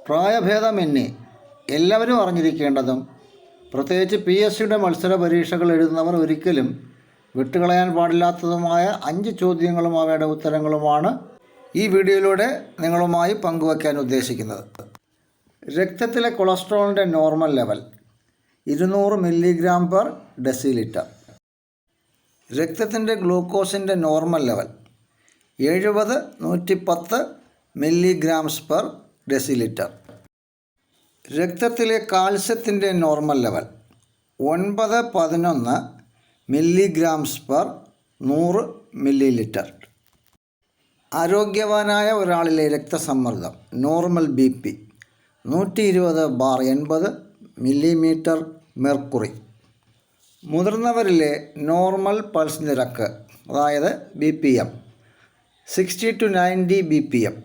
പ്രായഭേദമന്യേ എല്ലാവരും അറിഞ്ഞിരിക്കേണ്ടതും പ്രത്യേകിച്ച് PSCയുടെ മത്സര പരീക്ഷകൾ എഴുതുന്നവർ ഒരിക്കലും വിട്ടുകളയാൻ പാടില്ലാത്തതുമായ 5 ചോദ്യങ്ങളും അവയുടെ ഉത്തരങ്ങളുമാണ് ഈ വീഡിയോയിലൂടെ നിങ്ങളുമായി പങ്കുവയ്ക്കാൻ ഉദ്ദേശിക്കുന്നത്. രക്തത്തിലെ കൊളസ്ട്രോളിൻ്റെ നോർമൽ ലെവൽ 200 mg/dL. രക്തത്തിൻ്റെ ഗ്ലൂക്കോസിൻ്റെ നോർമൽ ലെവൽ 70-110 mg/dL. രക്തത്തിലെ കാൽസ്യത്തിൻ്റെ നോർമൽ ലെവൽ 9-11 mg/100 ml. ആരോഗ്യവാനായ ഒരാളിലെ രക്തസമ്മർദ്ദം നോർമൽ BP 120/80 mm/Hg. മുതിർന്നവരിലെ നോർമൽ പൾസ് നിരക്ക് അതായത് BPM 60-90 BPM.